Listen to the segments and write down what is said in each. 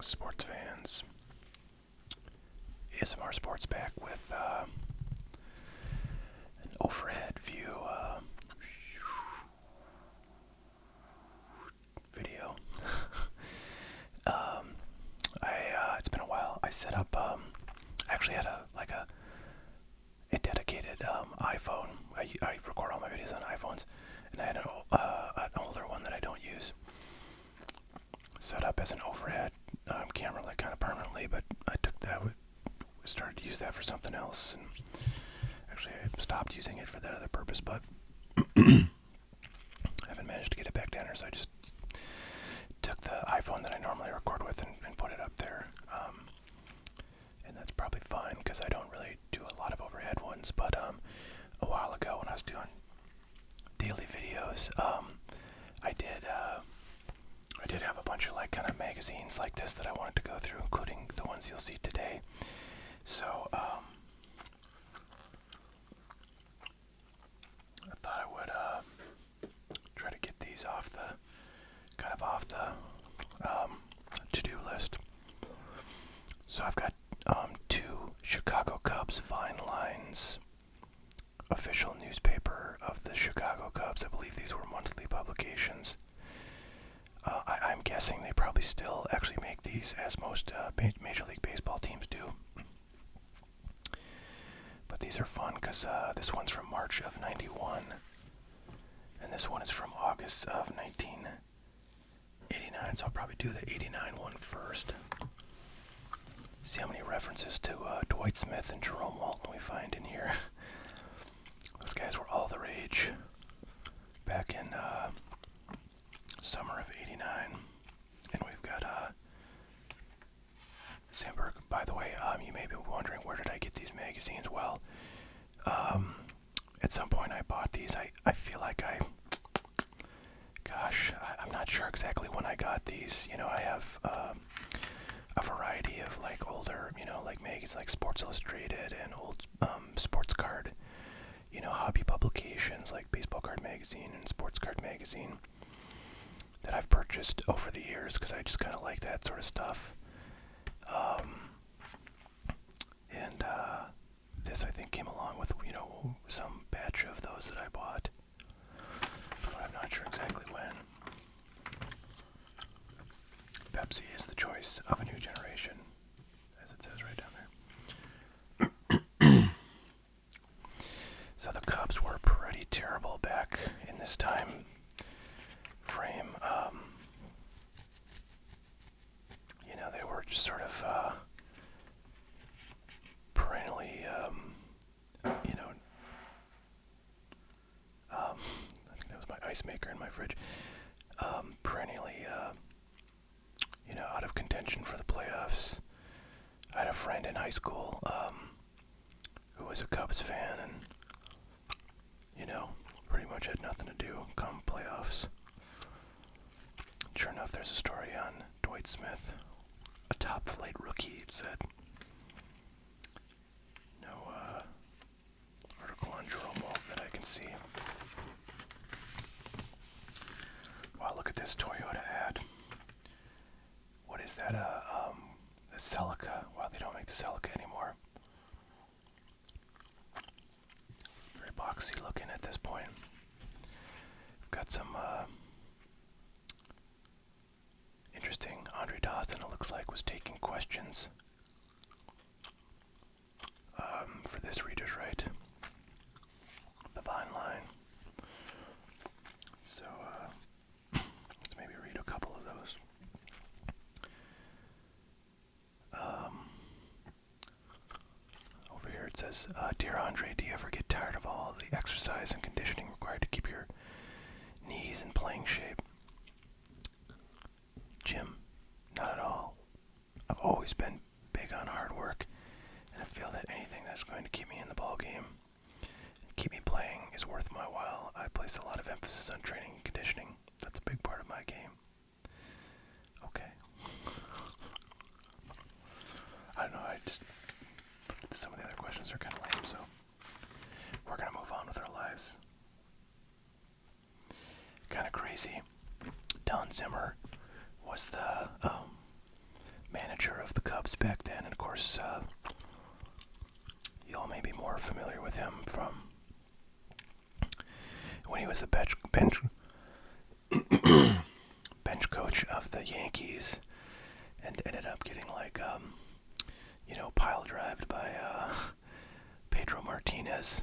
Sports fans. ASMR Sports back with an overhead view video. It's been a while. I set up. I actually had a dedicated iPhone. I record all my videos on iPhones, and I had an older one that I don't use set up as an overhead camera, like kind of permanently. But I took that, started to use that for something else, and actually I stopped using it for that other purpose. But I haven't managed to get it back down here, so I just took the iPhone that I normally record with and put it up there. And that's probably fine because I don't really do a lot of overhead ones. But a while ago when I was doing daily videos, I did have a bunch of like kind of magazines like this that I wanted to go through, including the ones you'll see today. So I thought I would try to get these off the to-do list. So I've got two Chicago Cubs Vine Lines, official newspaper of the Chicago Cubs. I believe these were monthly publications. I'm guessing they probably still actually make these, as most Major League Baseball teams do. But these are fun because this one's from March of '91, and this one is from August of 1989, so I'll probably do the '89 one first. See how many references to Dwight Smith and Jerome Walton we find in here. Those guys were all the rage back in summer of '89. And we've got Sandberg. By the way, you may be wondering, where did I get these magazines? Well, at some point I bought these. I feel like I'm not sure exactly when I got these. You know, I have a variety of like older, like magazines like Sports Illustrated and old sports card, hobby publications like Baseball Card Magazine and Sports Card Magazine that I've purchased over the years because I just kind of like that sort of stuff. And this I think came along with, some batch of those that I bought. But I'm not sure exactly when. Pepsi is the choice of a new generation, as it says right down there. So the Cubs were pretty terrible back in this time frame. They were just sort of perennially, I think that was my ice maker in my fridge, perennially, out of contention for the playoffs. I had a friend in high school who was a Cubs fan and, pretty much had nothing to do come playoffs. Sure enough, there's a story on Dwight Smith, a top flight rookie, it said. No article on Jerome Walton that I can see. Wow, look at this Toyota ad. What is that? The Celica. Wow, they don't make the Celica anymore. Very boxy looking at this point. We've got some interesting. Andre Dawson, it looks like, was taking questions for this Reader's Right, the Vine Line. So let's maybe read a couple of those. Over here it says, Dear Andre, do you ever get tired of all the exercise and conditioning required to keep your knees in playing shape? Jim, not at all. I've always been big on hard work, and I feel that anything that's going to keep me in the ball game and keep me playing is worth my while. I place a lot of emphasis on training and conditioning. That's a big part of my game. Okay. I don't know, some of the other questions are kind of lame, so we're going to move on with our lives. Kind of crazy. Don Zimmer was the manager of the Cubs back then. And of course, you all may be more familiar with him from when he was the bench coach of the Yankees, and ended up getting pile drived by Pedro Martinez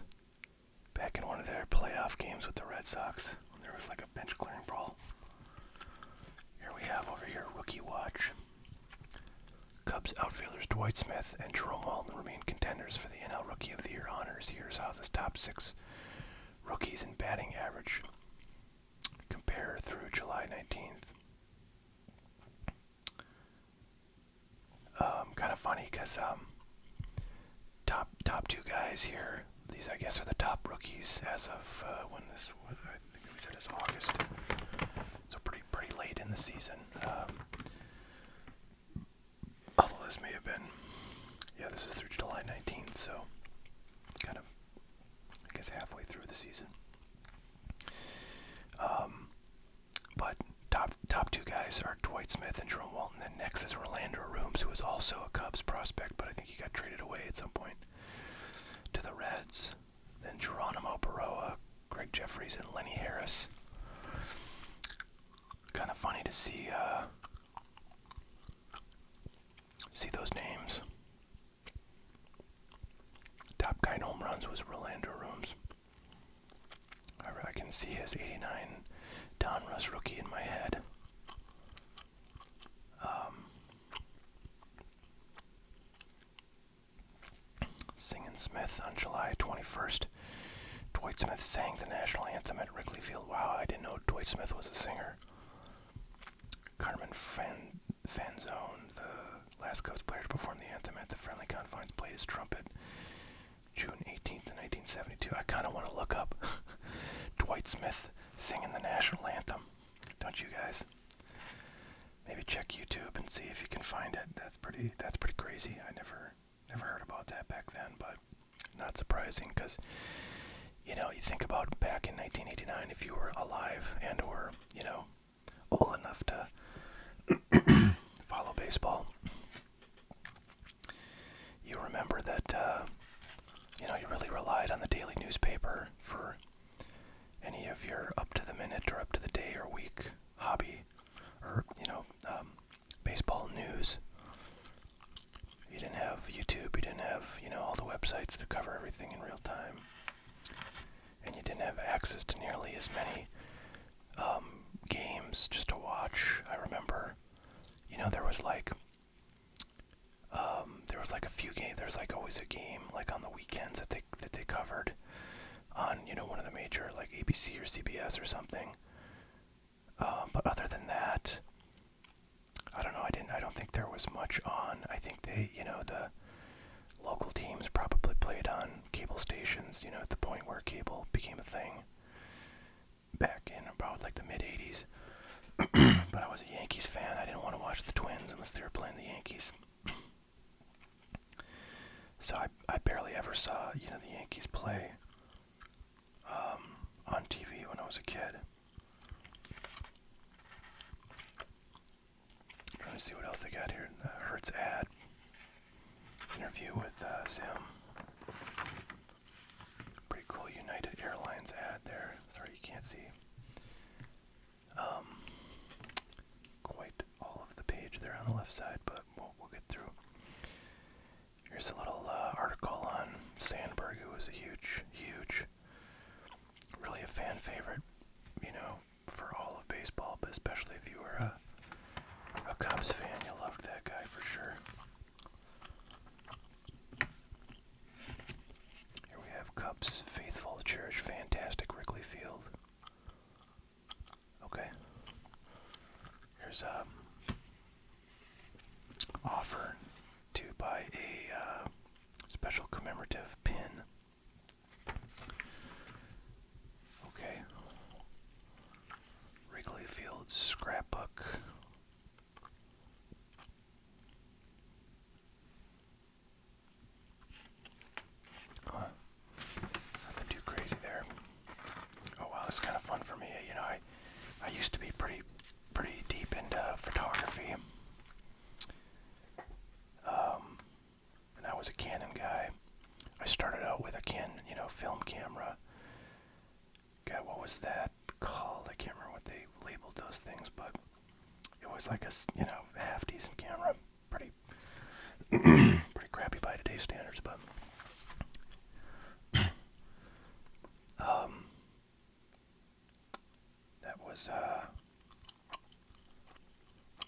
back in one of their playoff games with the Red Sox. There was like a bench clearing brawl. Here we have over here Rookie Watch. Cubs outfielders Dwight Smith and Jerome Walton remain contenders for the NL Rookie of the Year honors. Here's how the top 6 rookies in batting average compare through July 19th. Kind of funny because top 2 guys here. These, I guess, are the top rookies as of when this was. I think we said it's August, so pretty late in the season. Although this may have been, this is through July 19th, so kind of, I guess, halfway through the season. But top 2 guys are Dwight Smith and Jerome Walton. Then next is Orlando Rooms, who was also a Cubs prospect, but I think he got traded away at some point to the Reds. Then Geronimo Baroa, Greg Jeffries, and Lenny Harris. Kind of funny to see those names. Top guy in home runs was Orlando Rooms. I can see his 89 Donruss rookie in my head. Singin' Smith on July 21st. Dwight Smith sang the national anthem at Wrigley Field. Wow, I didn't know Dwight Smith was a singer. Carmen Fanzone, the last Cubs player to perform the anthem at the friendly confines, played his trumpet June 18th, 1972. I kind of want to look up Dwight Smith singing the national anthem. Don't you guys? Maybe check YouTube and see if you can find it. That's pretty crazy. I never heard about that back then, but not surprising because, you think about back in 1989, if you were alive and or, old enough to follow baseball, you remember that, you really relied on the daily newspaper for any of your up-to-the-minute or up-to-the-day or week hobby or, baseball news. You didn't have YouTube, you didn't have, all the websites to cover everything in real time. And you didn't have access to nearly as many games just to watch. I remember, there was a few games, there's always a game on the weekends that they covered on, one of the major ABC or CBS or something. But other than that, I don't know, I don't think there was much on. I think they, the local teams probably played on cable stations, at the point where cable became a thing back in about the mid-80s. But I was a Yankees fan. I didn't want to watch the Twins unless they were playing the Yankees. So I barely ever saw, the Yankees play on TV when I was a kid. Trying to see what else they got here. Hertz ad. Interview with Zim. Pretty cool United Airlines ad there. Sorry you can't see quite all of the page there on the left side, but we'll get through. Here's a little article on Sandberg, who was a huge, really a fan favorite, for all of baseball, but especially if you were a Cubs fan, you loved that guy for sure. Here we have Cubs faithful cherish fantastic Wrigley Field. Okay. Here's a offer to buy a special commemorative pin. Okay. Wrigley Field scrapbook. Nothing too crazy there. Oh wow, it's kind of fun for me. I used to be pretty deep into was that called? I can't remember what they labeled those things, but it was like a half decent camera, pretty pretty crappy by today's standards, but um, that was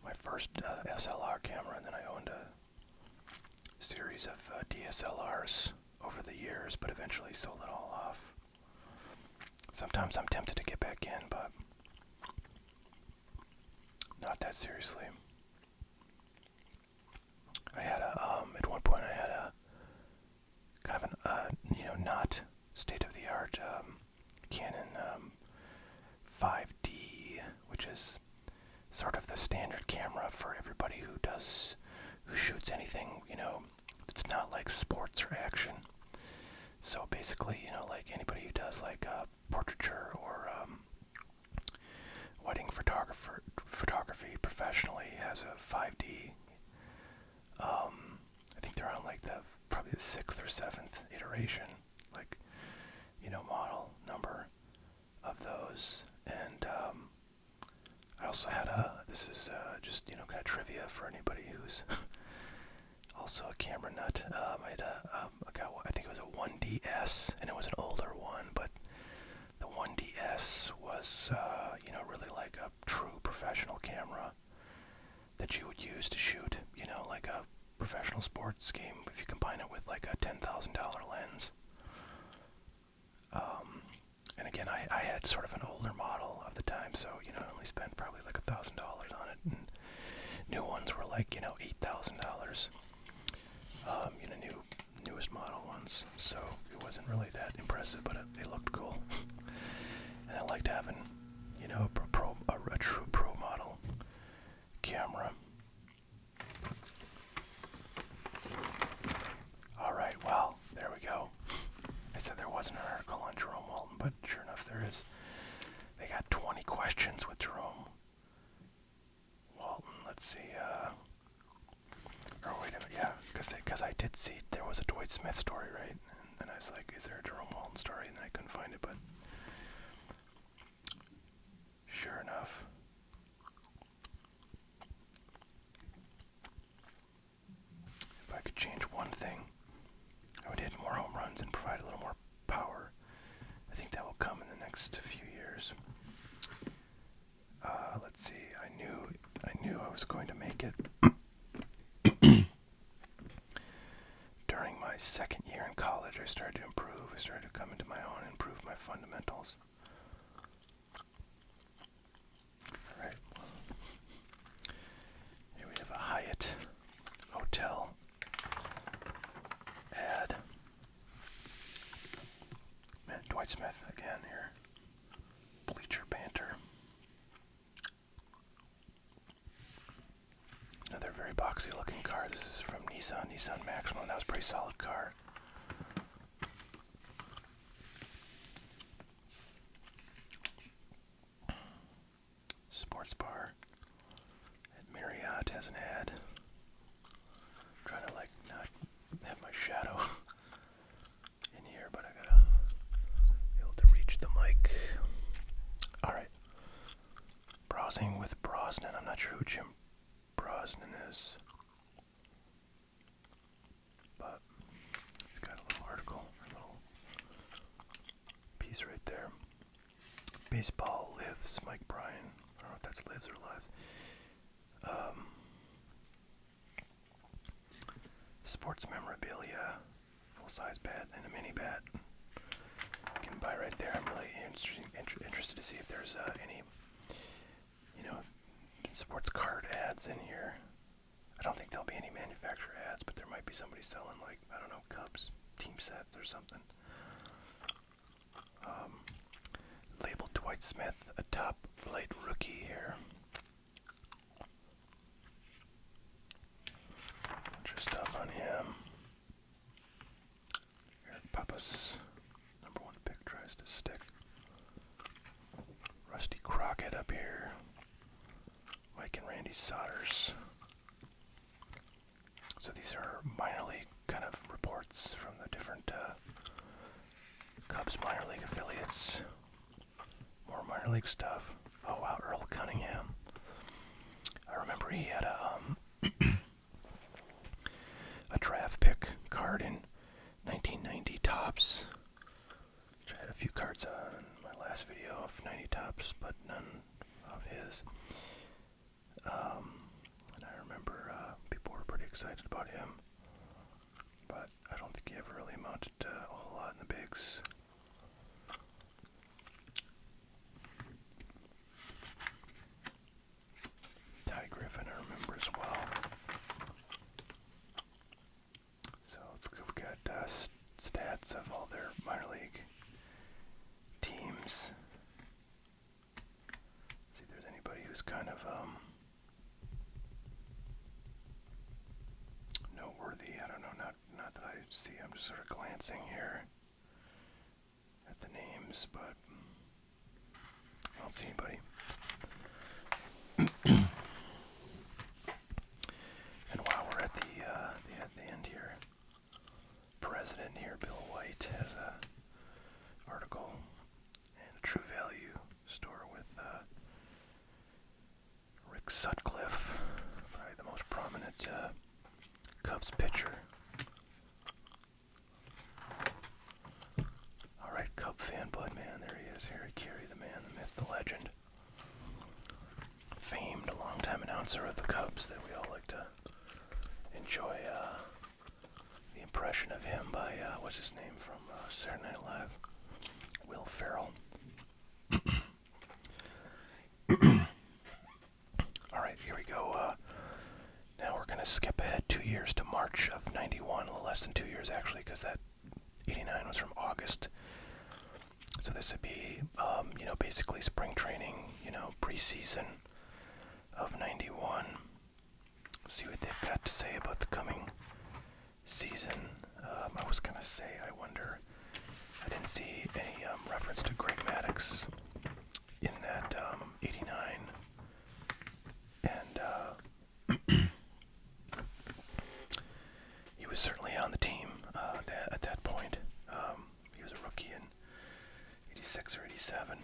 my first SLR camera, and then I owned a series of DSLRs over the years, but eventually sold it all off. Sometimes I'm tempted to get back in, but not that seriously. I had at one point I had a kind of an, not state-of-the-art Canon 5D, which is sort of the standard camera for everybody who shoots anything, it's not like sports or action. So basically, like anybody who does like portraiture or wedding photography professionally has a 5D. I think they're on like probably the 6th or 7th iteration, like, model number of those. And I also had this is just, kind of trivia for anybody who's also a camera nut. I had I think it was a 1DS, and it was an older one, but the 1DS was, really like a true professional camera that you would use to shoot, like a professional sports game if you combine it with like a $10,000 lens. And again, I had sort of an older model of the time, so, I only spent probably like $1,000 on it, and new ones were like, $8,000. Newest model ones, so it wasn't really that impressive, but they looked cool. And I liked having, a true pro model camera. Alright, well, there we go. I said there wasn't an article on Jerome Walton, but sure enough there is. They got 20 questions with Jerome Walton. Let's see, or wait a minute, yeah, because I did see there was a Dwight Smith story, right? And then I was like, is there a Jerome Walton story? And then I couldn't find it, but sure enough. If I could change one thing, I would hit more home runs and provide a little more power. I think that will come in the next few years. Let's see, I knew I was going to make it. During my second year in college, I started to improve. I started to come into my own and improve my fundamentals. Alright. Here we have a Hyatt hotel ad. Man, Dwight Smith again here. Bleacher Banter. Another very boxy looking car. This is from Nissan Maxima. That was a pretty solid car. Sports bar at Marriott has an ad. I'm trying to like not have my shadow in here, but I gotta be able to reach the mic. Alright. Browsing with Brosnan. I'm not sure who Jim Brosnan is, but he's got a little article, a little piece right there. Baseball lives, Mike Bryan. I don't know if that's lives or lives. Sports memorabilia, full-size bat and a mini bat. You can buy right there. I'm really interested to see if there's any, sports card ads in here. I don't think there'll be any manufacturer ads, but there might be somebody selling, like, I don't know, Cubs team sets or something. Labeled Dwight Smith, a top flight rookie here. Bunch of stuff on him. Here, Papa's number one pick tries to stick. Rusty Crockett up here. Mike and Randy Sodders. So these are minor league kind of reports from the different Cubs minor league affiliates. minor league stuff. Oh wow, Earl Cunningham. I remember he had a draft pick card in 1990 Topps. I had a few cards on my last video of 90 Topps, but none of his. And I remember people were pretty excited about him, but I don't think he ever really amounted to a whole lot in the bigs. Ty Griffin, I remember as well. So let's go. We've got stats of all their minor league teams. See if there's anybody who's kind of noteworthy. I don't know, not that I see. I'm just sort of glancing here at the names, but I don't see anybody. And while we're at the end here, President here, Bill White, has a article in the True Value store with Rick Sutcliffe, probably the most prominent Cubs pitcher. Alright, Cub fan blood, man, there he is, Harry Carey, the man, the myth, the legend. Famed longtime announcer of the Cubs that we all like to enjoy the impression of him by, what's his name from Saturday Night Live? Will Ferrell. Alright, here we go. Now we're going to skip ahead 2 years to March of 91, a little less than 2 years actually, because that 89 was from August. So this would be, basically spring training, preseason of 91. See what they've got to say about the coming season. I was going to say, I wonder, I didn't see any reference to Greg Maddux in that 89. And he was certainly on the team at that point. He was a rookie in 86 or 87.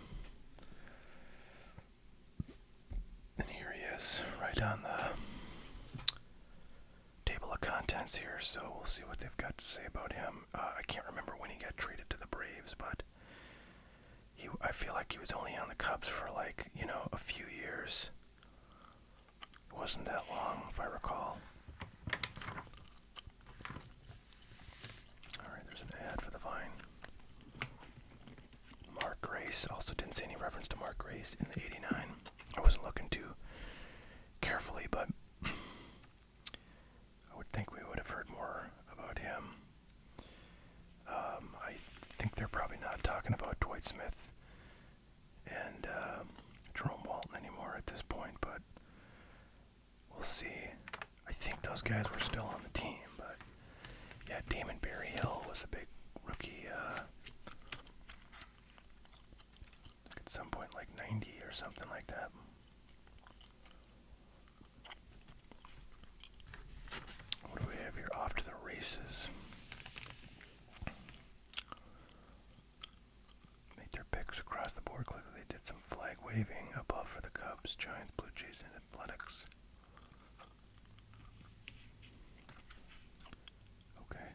And here he is, right on the table of contents here, so we'll see what they've got to say about him. I can't remember when he got traded to the Braves, but I feel like he was only on the Cubs for a few years. It wasn't that long, if I recall. Alright, there's an ad for the Vine. Mark Grace, also didn't see any reference to Mark Grace in the 89. I wasn't looking too carefully, but I would think we would have heard more about him. I think they're probably not talking about Dwight Smith and Jerome Walton anymore at this point, but we'll see. I think those guys were still on the team, but yeah, Damon Berryhill was a big rookie. At some point, like 90 or something like that. What do we have here? Off to the races. Make their picks across the board. Clearly they did some flag waving above for the Cubs, Giants, Blue Jays, and Athletics. Okay.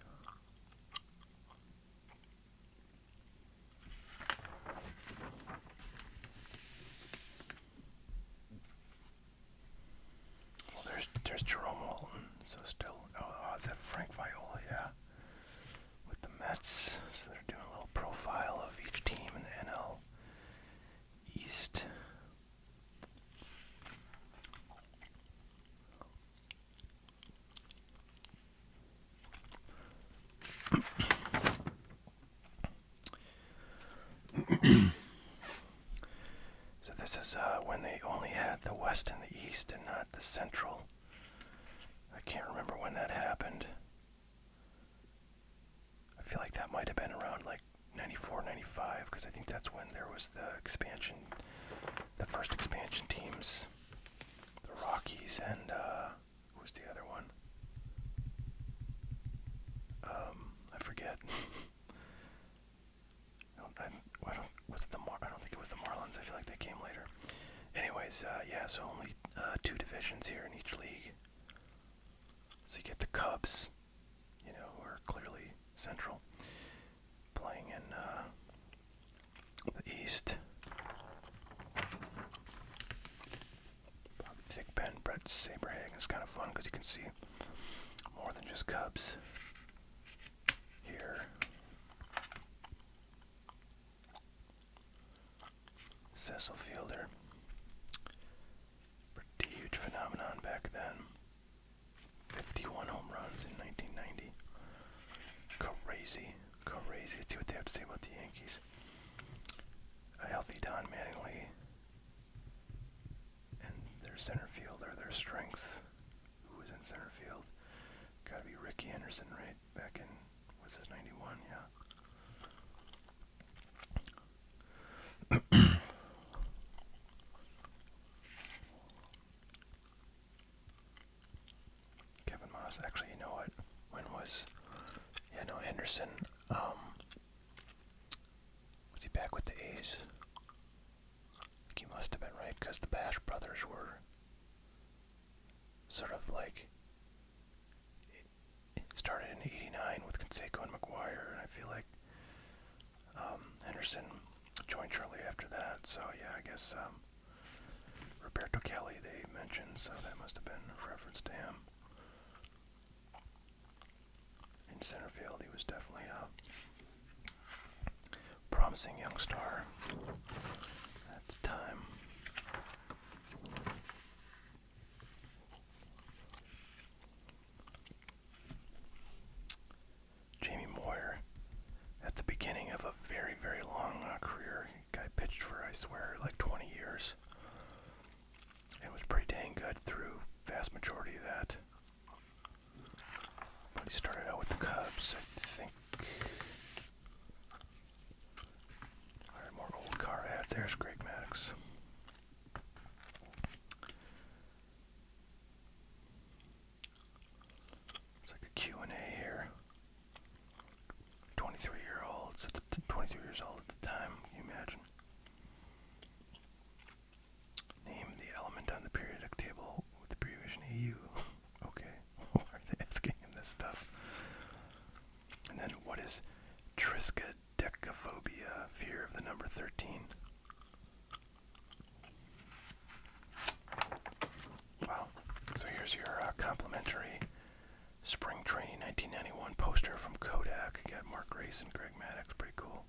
Well, there's Jerome Walton. So still, is that Frank Viola? Yeah. With the Mets. So they're doing a little profile of each team in the NL East. So this is when they only had the West and the East and not the Central. I can't remember when that happened. I feel like that might have been around like 94, 95, because I think that's when there was the expansion, the first expansion teams, the Rockies and who was the other one? I forget. I don't think it was the Marlins. I feel like they anyways, yeah, so only 2 divisions here in each league. So you get the Cubs, who are clearly central, playing in the East. Thick Pen, Brett Saberhagen is kind of fun because you can see more than just Cubs here. Cecil Fielder, pretty huge phenomenon back then. 51 home runs in 1990. Crazy. Let's see what they have to say about the Yankees. A healthy Don Mattingly and their center fielder, their strengths. Who was in center field? Gotta be Ricky Henderson, right? Back in, what's his, 91, yeah. Kevin Moss, actually, you know what? When was, Henderson, was he back with the A's? I think he must have been, right? Because the Bash brothers were sort of like, started in '89 with Canseco and McGuire, and I feel like Henderson joined shortly after that. So yeah, I guess Roberto Kelly they mentioned, so that must have been a reference to him. In center field, he was definitely a promising young star at the time. Jamie Moyer, at the beginning of a very, very long career, guy pitched for, I swear, like 20 years. It was pretty dang good through vast majority of that. But he started out with the Cubs, I think. Alright, more old car ads. There's Greg Maddux. It's like a Q&A here. 23-year-olds, 23 years old at the time, can you imagine? Name the element on the periodic table with the abbreviation AU. Okay, why are they asking him this stuff? And then what is triskaidekaphobia, fear of the number 13? Wow, so here's your complimentary Spring Training 1991 poster from Kodak. You got Mark Grace and Greg Maddux. Pretty cool.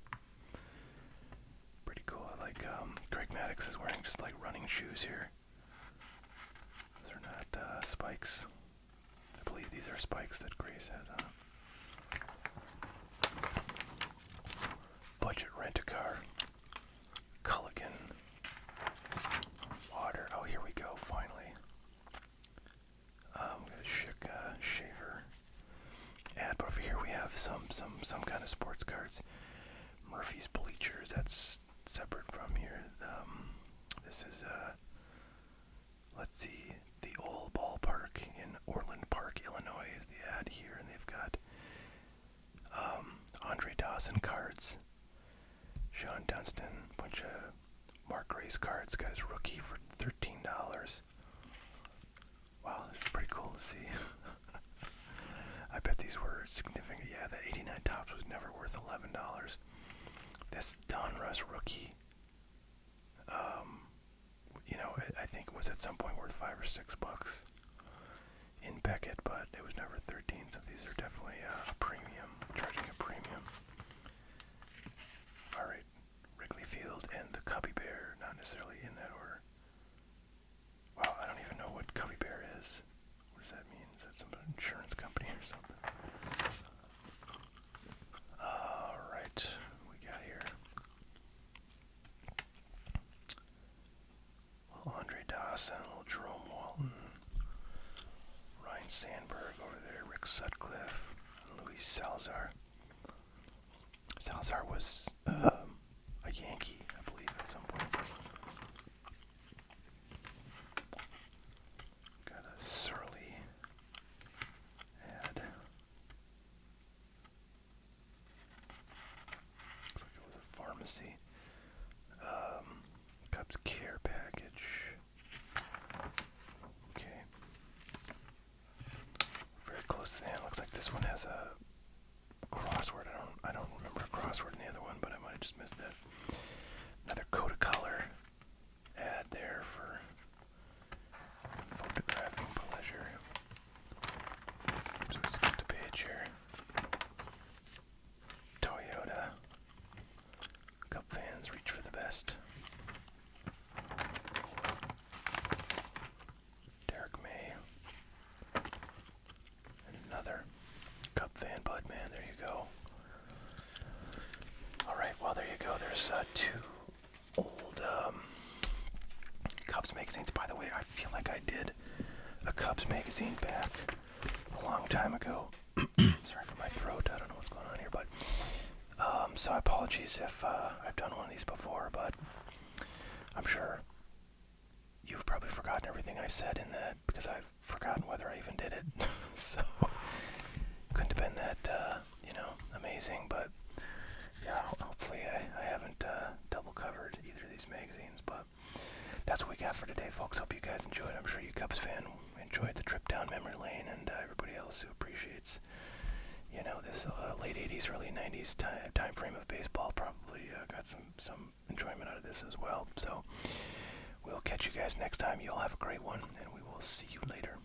Pretty cool. I like Greg Maddux is wearing just like running shoes here. Those are not spikes. I believe these are spikes that Grace has on. Budget Rent-A-Car. Culligan. Water. Oh, here we go, finally. We got a chic shaver ad, but over here we have some kind of sports cards. Murphy's Bleachers, that's separate from here. This is let's see, the old ballpark in Orland Park, Illinois is the ad here, and they've got Andre Dawson cards, Sean Dunston, bunch of Mark Grace cards, got his rookie for $13. Wow, this is pretty cool to see. I bet these were significant. Yeah, that 89 Topps was never worth $11. This Donruss rookie, I think was at some point worth $5 or $6 in Beckett, but it was never 13. So these are definitely a premium, charging a premium. All right, Wrigley Field and the Cubby Bear, not necessarily in that order. Wow, I don't even know what Cubby Bear is. What does that mean? Is that some insurance company or something? Alright, we got here. Little Andre Dawson, little Jerome Walton, Ryan Sandberg over there, Rick Sutcliffe, Luis Salazar. Salazar was a Yankee, I believe, at some point. Got a surly ad. Looks like it was a pharmacy. Cubs Care package. magazines. By the way, I feel like I did a Cubs magazine back a long time ago. Sorry for my throat. I don't know what's going on here, but so apologies if I've done one of these before, but I'm sure you've probably forgotten everything I said in that because I've forgotten whether I even did it. So couldn't have been that amazing, but yeah, hopefully I haven't double covered either of these magazines, but that's what we got for today, folks. Hope you guys enjoyed. I'm sure you Cubs fan enjoyed the trip down memory lane, and everybody else who appreciates, this late 80s, early 90s time frame of baseball probably got some enjoyment out of this as well. So we'll catch you guys next time. You all have a great one, and we will see you later.